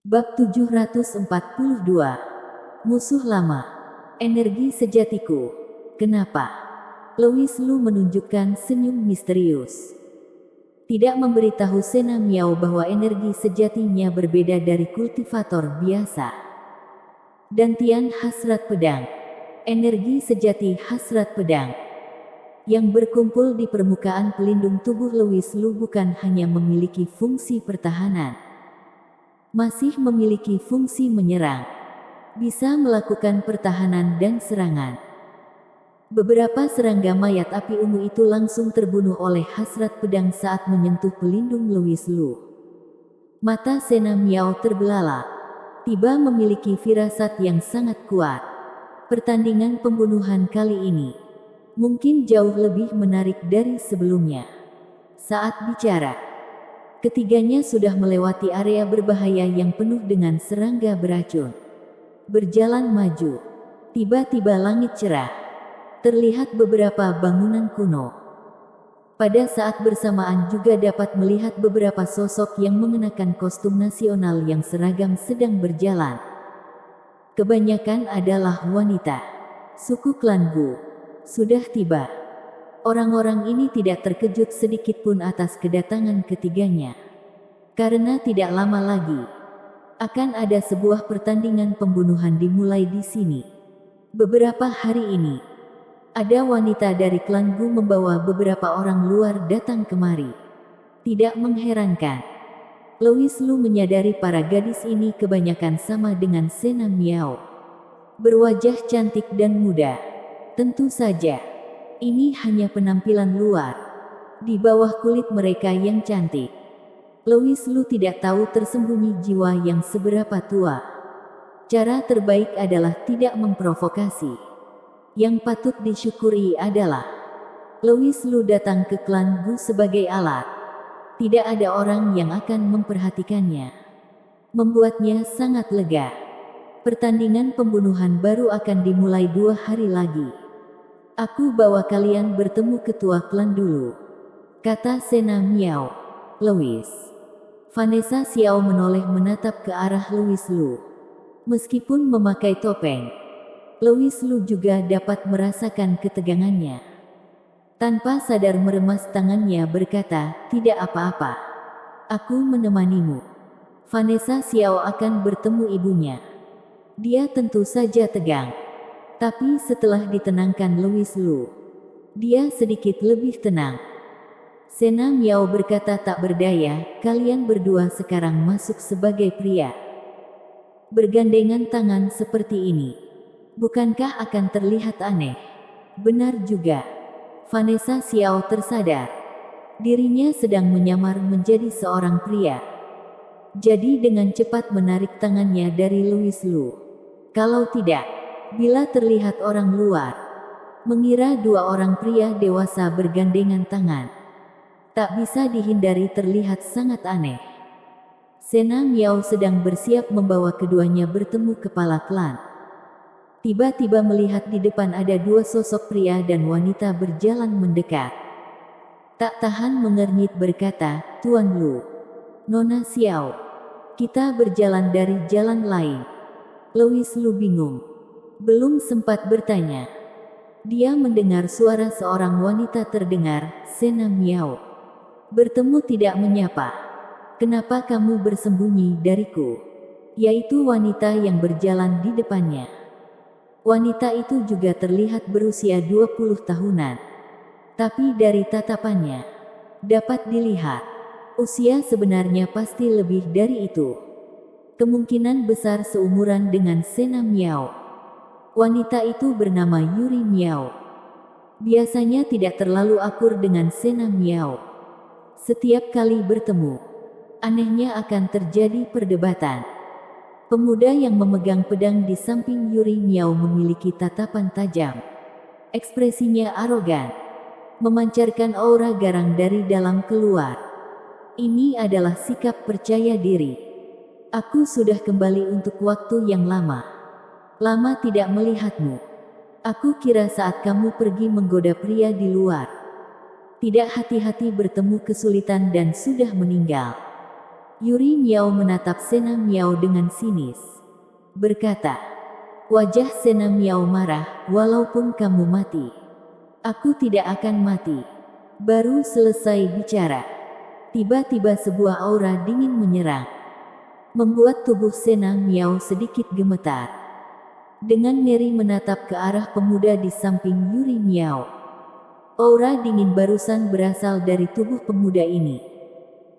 Bab 742. Musuh lama. Energi sejatiku. Kenapa? Louis Lu menunjukkan senyum misterius. Tidak memberitahu Sena Miao bahwa energi sejatinya berbeda dari kultivator biasa. Dantian hasrat pedang. Energi sejati hasrat pedang yang berkumpul di permukaan pelindung tubuh Louis Lu bukan hanya memiliki fungsi pertahanan, masih memiliki fungsi menyerang. Bisa melakukan pertahanan dan serangan. Beberapa serangga mayat api ungu itu langsung terbunuh oleh hasrat pedang saat menyentuh pelindung Louis Lu. Mata Sena Miao terbelalak. Tiba memiliki firasat yang sangat kuat. Pertandingan pembunuhan kali ini mungkin jauh lebih menarik dari sebelumnya. Saat bicara, ketiganya sudah melewati area berbahaya yang penuh dengan serangga beracun. Berjalan maju. Tiba-tiba langit cerah. Terlihat beberapa bangunan kuno. Pada saat bersamaan juga dapat melihat beberapa sosok yang mengenakan kostum nasional yang seragam sedang berjalan. Kebanyakan adalah wanita. Suku klan Gu sudah tiba. Orang-orang ini tidak terkejut sedikitpun atas kedatangan ketiganya. Karena tidak lama lagi akan ada sebuah pertandingan pembunuhan dimulai di sini. Beberapa hari ini, ada wanita dari klan Gu membawa beberapa orang luar datang kemari. Tidak mengherankan, Louis Lu menyadari para gadis ini kebanyakan sama dengan Sena Miao. Berwajah cantik dan muda. Tentu saja, ini hanya penampilan luar. Di bawah kulit mereka yang cantik, Louis Lu tidak tahu tersembunyi jiwa yang seberapa tua. Cara terbaik adalah tidak memprovokasi. Yang patut disyukuri adalah Louis Lu datang ke klan Gu sebagai alat. Tidak ada orang yang akan memperhatikannya. Membuatnya sangat lega. Pertandingan pembunuhan baru akan dimulai 2 hari lagi. Aku bawa kalian bertemu ketua klan dulu, kata Sena Miao. Louis. Vanessa Xiao menoleh menatap ke arah Louis Lu. Meskipun memakai topeng, Louis Lu juga dapat merasakan ketegangannya. Tanpa sadar meremas tangannya berkata, tidak apa-apa. Aku menemanimu. Vanessa Xiao akan bertemu ibunya. Dia tentu saja tegang. Tapi setelah ditenangkan Louis Lu, dia sedikit lebih tenang. Sena Miao berkata tak berdaya, kalian berdua sekarang masuk sebagai pria. Bergandengan tangan seperti ini. Bukankah akan terlihat aneh? Benar juga. Vanessa Xiao tersadar. Dirinya sedang menyamar menjadi seorang pria. Jadi dengan cepat menarik tangannya dari Louis Lu. Kalau tidak, bila terlihat orang luar mengira 2 orang pria dewasa bergandengan tangan, tak bisa dihindari terlihat sangat aneh. Sena Miao sedang bersiap membawa keduanya bertemu kepala klan. Tiba-tiba melihat di depan ada 2 sosok pria dan wanita berjalan mendekat. Tak tahan mengernyit berkata, Tuan Lu, Nona Xiao, kita berjalan dari jalan lain. Louis Lu bingung. Belum sempat bertanya, dia mendengar suara seorang wanita terdengar, Sena Miao. Bertemu tidak menyapa. Kenapa kamu bersembunyi dariku? Yaitu wanita yang berjalan di depannya. Wanita itu juga terlihat berusia 20 tahunan. Tapi dari tatapannya, dapat dilihat, usia sebenarnya pasti lebih dari itu. Kemungkinan besar seumuran dengan Sena Miao. Wanita itu bernama Yuri Miao. Biasanya tidak terlalu akur dengan Sena Miao. Setiap kali bertemu, anehnya akan terjadi perdebatan. Pemuda yang memegang pedang di samping Yuri Miao memiliki tatapan tajam. Ekspresinya arogan, memancarkan aura garang dari dalam keluar. Ini adalah sikap percaya diri. Aku sudah kembali untuk waktu yang lama. Lama tidak melihatmu. Aku kira saat kamu pergi menggoda pria di luar. Tidak hati-hati bertemu kesulitan dan sudah meninggal. Yuri Miao menatap Sena Miao dengan sinis. Berkata, wajah Sena Miao marah, walaupun kamu mati, aku tidak akan mati. Baru selesai bicara, tiba-tiba sebuah aura dingin menyerang, membuat tubuh Sena Miao sedikit gemetar. Dengan ngeri menatap ke arah pemuda di samping Yuri Miao. Aura dingin barusan berasal dari tubuh pemuda ini.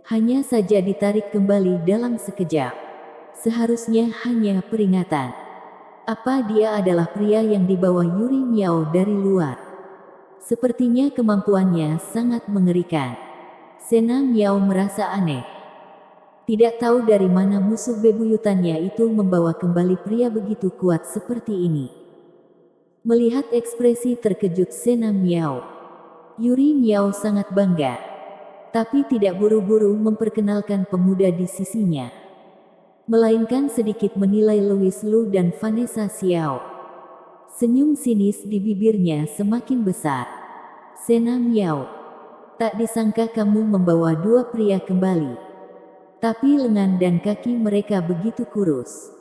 Hanya saja ditarik kembali dalam sekejap. Seharusnya hanya peringatan. Apa dia adalah pria yang dibawa Yuri Miao dari luar? Sepertinya kemampuannya sangat mengerikan. Sena Miao merasa aneh. Tidak tahu dari mana musuh bebuyutannya itu membawa kembali pria begitu kuat seperti ini. Melihat ekspresi terkejut Sena Miao, Yuri Miao sangat bangga. Tapi tidak buru-buru memperkenalkan pemuda di sisinya, melainkan sedikit menilai Louis Lu dan Vanessa Xiao. Senyum sinis di bibirnya semakin besar. Sena Miao, tak disangka kamu membawa dua pria kembali. Tapi lengan dan kaki mereka begitu kurus.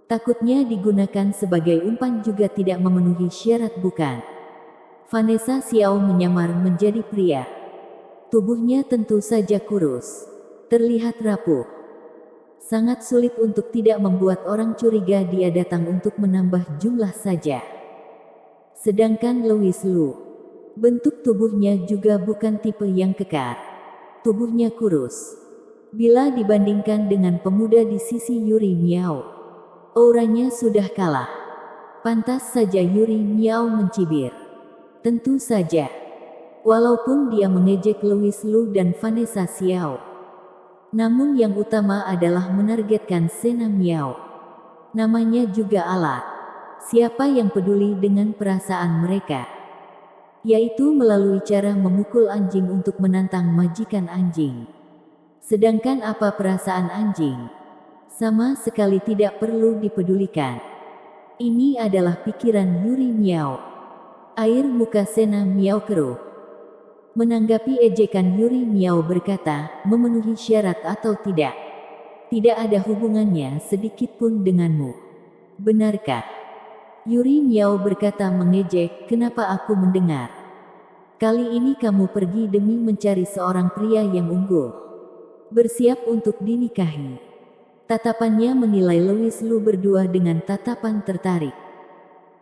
Takutnya digunakan sebagai umpan juga tidak memenuhi syarat, bukan? Vanessa Xiao menyamar menjadi pria. Tubuhnya tentu saja kurus, terlihat rapuh. Sangat sulit untuk tidak membuat orang curiga dia datang untuk menambah jumlah saja. Sedangkan Louis Lu, bentuk tubuhnya juga bukan tipe yang kekar. Tubuhnya kurus. Bila dibandingkan dengan pemuda di sisi Yuri Miao, auranya sudah kalah. Pantas saja Yuri Miao mencibir. Tentu saja. Walaupun dia mengejek Louis Lu dan Vanessa Xiao, namun yang utama adalah menargetkan Sena Miao. Namanya juga alat. Siapa yang peduli dengan perasaan mereka? Yaitu melalui cara memukul anjing untuk menantang majikan anjing. Sedangkan apa perasaan anjing? Sama sekali tidak perlu dipedulikan. Ini adalah pikiran Yuri Miao. Air muka Sena Miao keruh. Menanggapi ejekan Yuri Miao berkata, memenuhi syarat atau tidak, tidak ada hubungannya sedikit pun denganmu. Benarkah? Yuri Miao berkata mengejek, kenapa aku mendengar? Kali ini kamu pergi demi mencari seorang pria yang unggul, bersiap untuk dinikahi. Tatapannya menilai Louis Lu berdua dengan tatapan tertarik.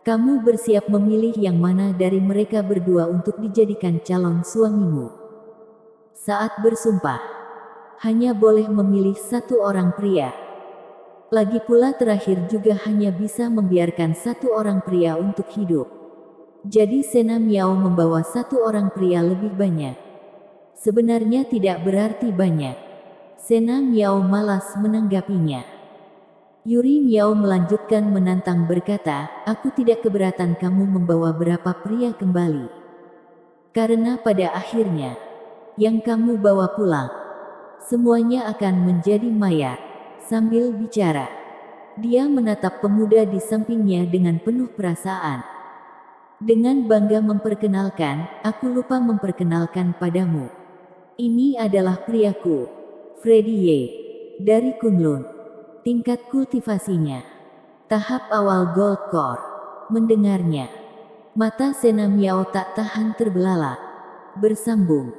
Kamu bersiap memilih yang mana dari mereka berdua untuk dijadikan calon suamimu. Saat bersumpah, hanya boleh memilih satu orang pria. Lagi pula terakhir juga hanya bisa membiarkan satu orang pria untuk hidup. Jadi Sena Miao membawa satu orang pria lebih banyak. Sebenarnya tidak berarti banyak. Sena Miao malas menanggapinya. Yuri Miao melanjutkan menantang berkata, aku tidak keberatan kamu membawa berapa pria kembali. Karena pada akhirnya, yang kamu bawa pulang, semuanya akan menjadi mayat. Sambil bicara, dia menatap pemuda di sampingnya dengan penuh perasaan. Dengan bangga memperkenalkan, aku lupa memperkenalkan padamu. Ini adalah priaku, Freddy Ye, dari Kunlun. Tingkat kultivasinya tahap awal Gold Core. Mendengarnya, mata Sena Miao tak tahan terbelalak. Bersambung.